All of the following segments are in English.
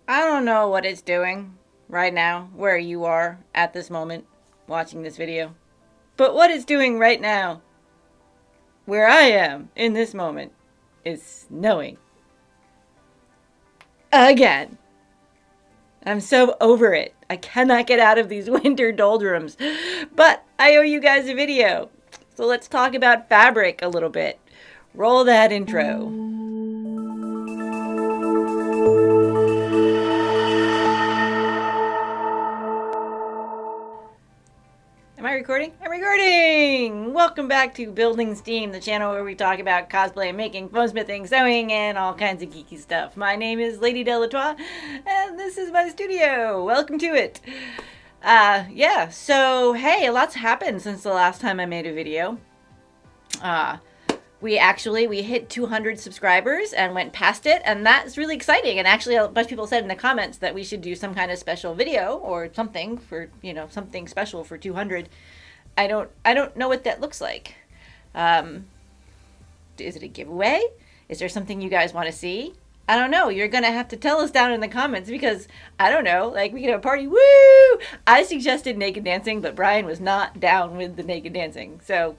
I don't know what it's doing right now, where you are at this moment watching this video. But what it's doing right now, where I am in this moment, is snowing. Again. I'm so over it. I cannot get out of these winter doldrums. But I owe you guys a video. So let's talk about fabric a little bit. Roll that intro. Am I recording? I'm recording! Welcome back to Building Steam, the channel where we talk about cosplay, making, foam smithing, sewing, and all kinds of geeky stuff. My name is Lady Delatois, and this is my studio. Welcome to it. So, hey, a lot's happened since the last time I made a video. We hit 200 subscribers and went past it, and that's really exciting. And actually, a bunch of people said in the comments that we should do some kind of special video or something for, something special for 200. I don't know what that looks like. Is it a giveaway? Is there something you guys want to see? I don't know. You're going to have to tell us down in the comments because, I don't know, like we could have a party. Woo! I suggested naked dancing, but Brian was not down with the naked dancing. So,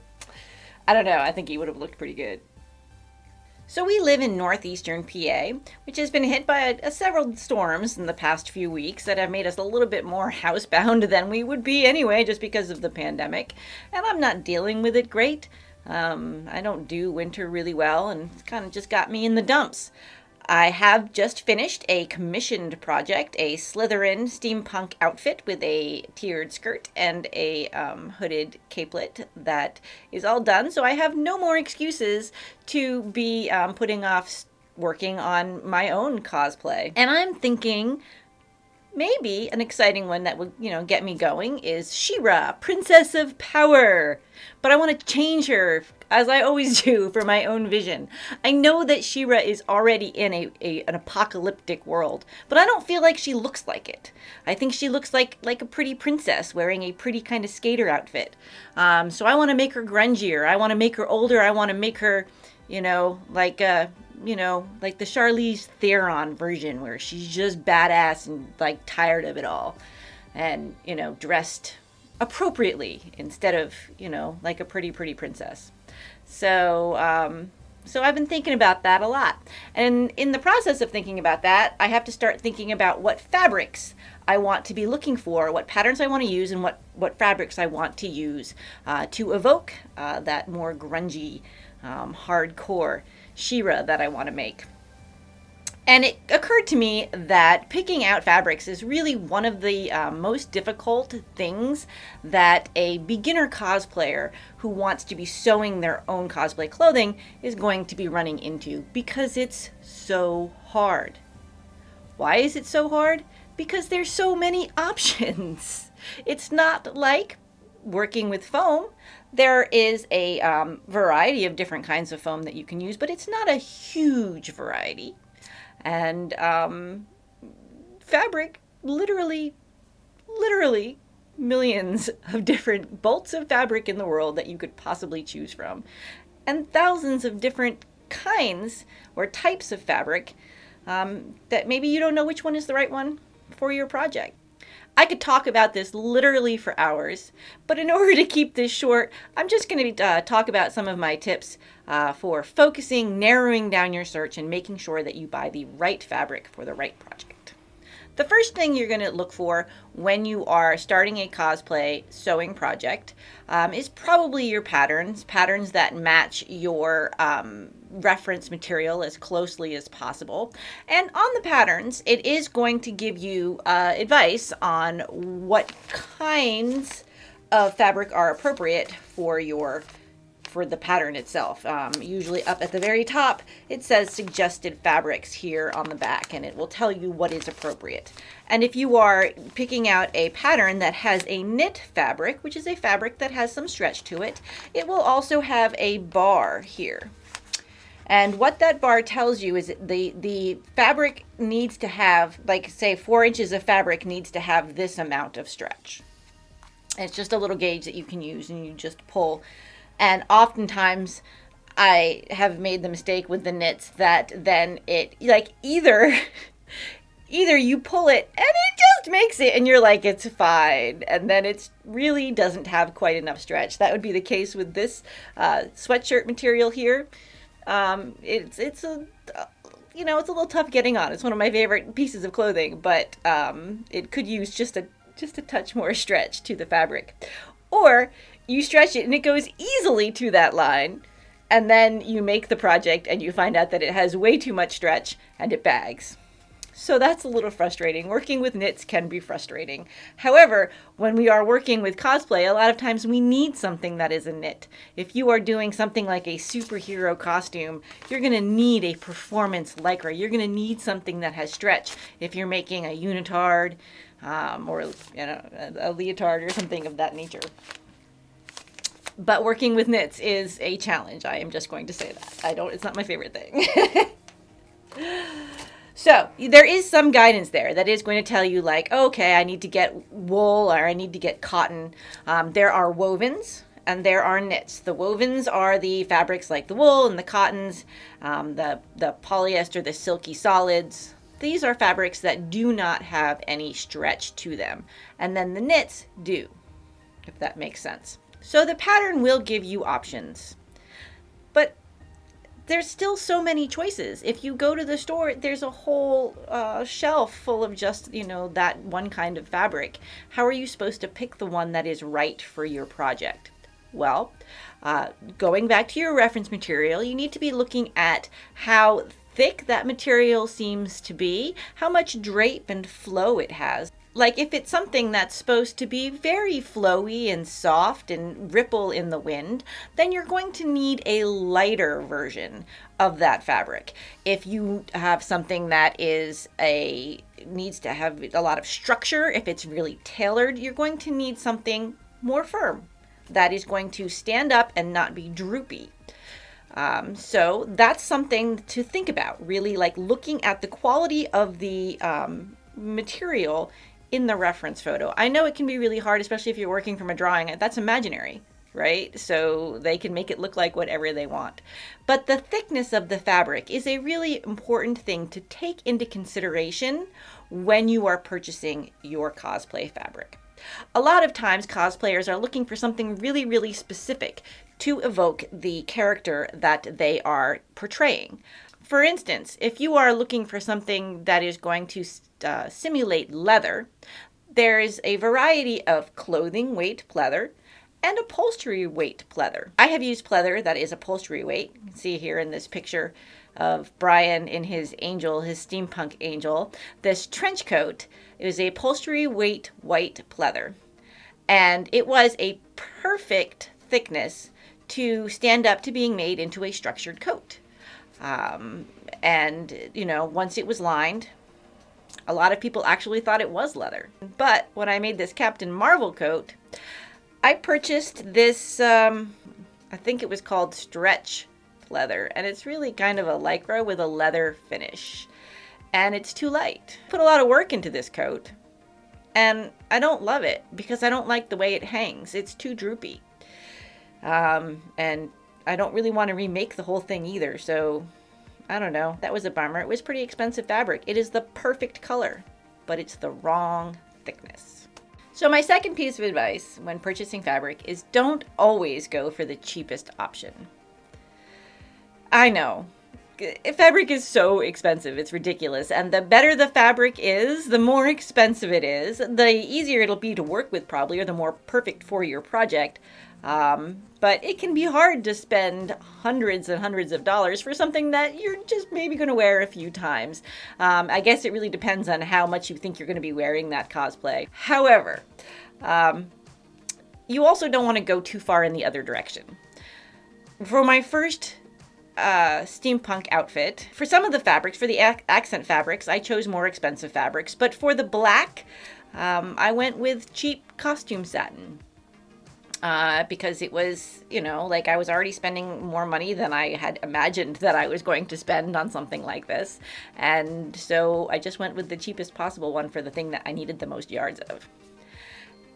I don't know. I think he would have looked pretty good. So we live in northeastern PA, which has been hit by several storms in the past few weeks that have made us a little bit more housebound than we would be anyway, just because of the pandemic. And I'm not dealing with it great. I don't do winter really well, and it's kind of just got me in the dumps. I have just finished a commissioned project, a Slytherin steampunk outfit with a tiered skirt and a hooded capelet that is all done. So I have no more excuses to be putting off working on my own cosplay. And I'm thinking maybe an exciting one that would, get me going is She-Ra, Princess of Power. But I want to change her, as I always do, for my own vision. I know that She-Ra is already in an apocalyptic world, but I don't feel like she looks like it. I think she looks like a pretty princess wearing a pretty kind of skater outfit. So I want to make her grungier. I want to make her older. I want to make her, like the Charlize Theron version where she's just badass and like tired of it all and, dressed appropriately instead of, like a pretty princess. So I've been thinking about that a lot. And in the process of thinking about that, I have to start thinking about what fabrics I want to be looking for, what patterns I want to use, and what fabrics I want to use to evoke that more grungy, hardcore She-Ra that I want to make. And it occurred to me that picking out fabrics is really one of the most difficult things that a beginner cosplayer who wants to be sewing their own cosplay clothing is going to be running into, because it's so hard. Why is it so hard? Because there's so many options. It's not like working with foam. There is a variety of different kinds of foam that you can use, but it's not a huge variety. And fabric, literally millions of different bolts of fabric in the world that you could possibly choose from. And thousands of different kinds or types of fabric that maybe you don't know which one is the right one for your project. I could talk about this literally for hours, but in order to keep this short, I'm just going to talk about some of my tips for focusing, narrowing down your search, and making sure that you buy the right fabric for the right project. The first thing you're going to look for when you are starting a cosplay sewing project is probably your patterns that match your reference material as closely as possible. And on the patterns, it is going to give you advice on what kinds of fabric are appropriate for the pattern itself. Usually up at the very top, it says suggested fabrics here on the back, and it will tell you what is appropriate. And if you are picking out a pattern that has a knit fabric, which is a fabric that has some stretch to it, it will also have a bar here. And what that bar tells you is that the fabric needs to have, like, say 4 inches of fabric needs to have this amount of stretch. And it's just a little gauge that you can use, and you just pull. And oftentimes I have made the mistake with the knits that then it, like, either either you pull it and it just makes it and you're like, it's fine, and then it really doesn't have quite enough stretch. That would be the case with this sweatshirt material here. It's a it's a little tough getting on. It's one of my favorite pieces of clothing, but it could use just a touch more stretch to the fabric. Or you stretch it and it goes easily to that line, and then you make the project and you find out that it has way too much stretch and it bags. So that's a little frustrating. Working with knits can be frustrating. However, when we are working with cosplay, a lot of times we need something that is a knit. If you are doing something like a superhero costume, you're going to need a performance lycra. You're going to need something that has stretch. If you're making a unitard or a leotard or something of that nature. But working with knits is a challenge. I am just going to say that. It's not my favorite thing. So there is some guidance there that is going to tell you, like, okay, I need to get wool or I need to get cotton. There are wovens and there are knits. The wovens are the fabrics like the wool, and the cottons, the polyester, the silky solids. These are fabrics that do not have any stretch to them. And then the knits do, if that makes sense. So the pattern will give you options. But there's still so many choices. If you go to the store, there's a whole shelf full of just, that one kind of fabric. How are you supposed to pick the one that is right for your project? Well, going back to your reference material, you need to be looking at how thick that material seems to be, how much drape and flow it has. Like if it's something that's supposed to be very flowy and soft and ripple in the wind, then you're going to need a lighter version of that fabric. If you have something that needs to have a lot of structure, if it's really tailored, you're going to need something more firm that is going to stand up and not be droopy. So that's something to think about, really, like looking at the quality of the material in the reference photo. I know it can be really hard, especially if you're working from a drawing. That's imaginary, right? So they can make it look like whatever they want. But the thickness of the fabric is a really important thing to take into consideration when you are purchasing your cosplay fabric. A lot of times cosplayers are looking for something really, really specific to evoke the character that they are portraying. For instance, if you are looking for something that is going to simulate leather, there is a variety of clothing weight pleather and upholstery weight pleather. I have used pleather that is upholstery weight. You can see here in this picture of Brian in his angel, his steampunk angel. This trench coat is a upholstery weight white pleather. And it was a perfect thickness to stand up to being made into a structured coat. Once it was lined, a lot of people actually thought it was leather. But when I made this Captain Marvel coat, I purchased this, I think it was called stretch leather, and it's really kind of a lycra with a leather finish, and it's too light. Put a lot of work into this coat, and I don't love it because I don't like the way it hangs. It's too droopy, and I don't really want to remake the whole thing either, so I don't know. That was a bummer. It was pretty expensive fabric. It is the perfect color, but it's the wrong thickness. So my second piece of advice when purchasing fabric is don't always go for the cheapest option. I know. Fabric is so expensive. It's ridiculous. And the better the fabric is, the more expensive it is. The easier it'll be to work with probably, or the more perfect for your project. But it can be hard to spend hundreds and hundreds of dollars for something that you're just maybe going to wear a few times. I guess it really depends on how much you think you're going to be wearing that cosplay. However, you also don't want to go too far in the other direction. For my first steampunk outfit, for some of the fabrics, for the accent fabrics, I chose more expensive fabrics. But for the black, I went with cheap costume satin. Because it was, like I was already spending more money than I had imagined that I was going to spend on something like this. And so I just went with the cheapest possible one for the thing that I needed the most yards of.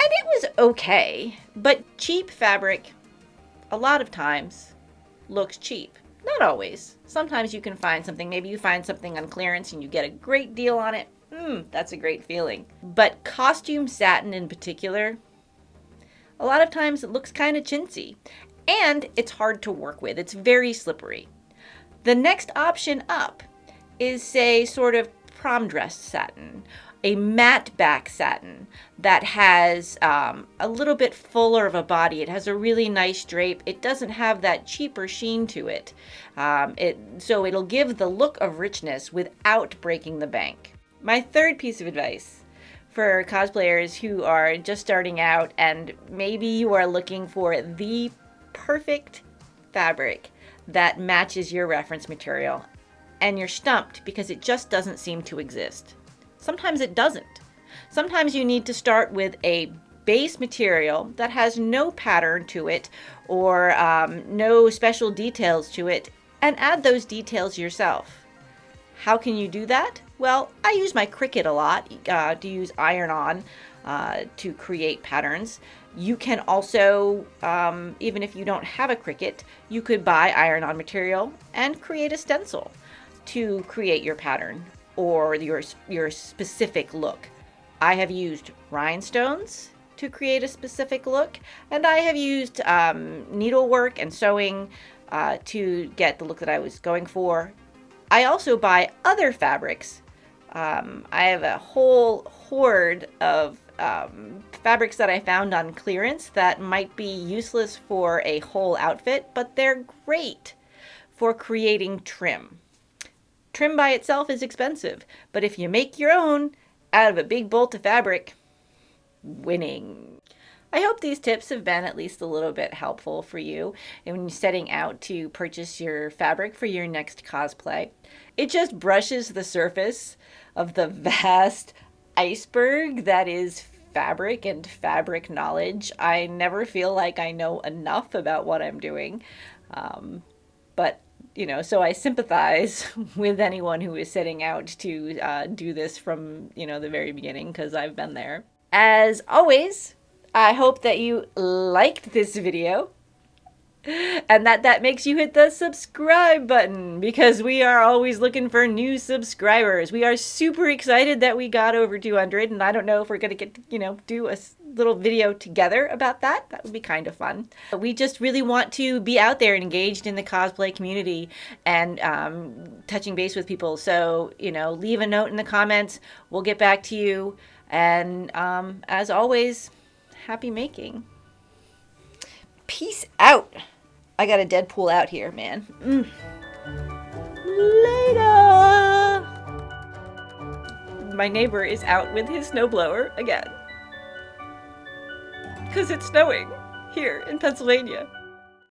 And it was okay, but cheap fabric, a lot of times, looks cheap. Not always. Sometimes you can find something, maybe you find something on clearance and you get a great deal on it. That's a great feeling. But costume satin in particular, a lot of times it looks kind of chintzy and it's hard to work with. It's very slippery. The next option up is, say, sort of prom dress satin, a matte back satin that has a little bit fuller of a body. It has a really nice drape. It doesn't have that cheaper sheen to it. So it'll give the look of richness without breaking the bank. My third piece of advice for cosplayers who are just starting out and maybe you are looking for the perfect fabric that matches your reference material and you're stumped because it just doesn't seem to exist. Sometimes it doesn't. Sometimes you need to start with a base material that has no pattern to it or no special details to it and add those details yourself. How can you do that? Well, I use my Cricut a lot to use iron-on to create patterns. You can also, even if you don't have a Cricut, you could buy iron-on material and create a stencil to create your pattern or your specific look. I have used rhinestones to create a specific look, and I have used needlework and sewing to get the look that I was going for. I also buy other fabrics. I have a whole hoard of fabrics that I found on clearance that might be useless for a whole outfit, but they're great for creating trim. Trim by itself is expensive, but if you make your own out of a big bolt of fabric, winning. I hope these tips have been at least a little bit helpful for you when you're setting out to purchase your fabric for your next cosplay. It just brushes the surface of the vast iceberg that is fabric and fabric knowledge. I never feel like I know enough about what I'm doing, but so I sympathize with anyone who is setting out to do this from, the very beginning, because I've been there. As always, I hope that you liked this video and that makes you hit the subscribe button, because we are always looking for new subscribers. We are super excited that we got over 200, and I don't know if we're going to get, do a little video together about that. That would be kind of fun. But we just really want to be out there and engaged in the cosplay community and touching base with people. So, leave a note in the comments. We'll get back to you. And as always, happy making. Peace out. I got a Deadpool out here, man. Later. My neighbor is out with his snowblower again, because it's snowing here in Pennsylvania.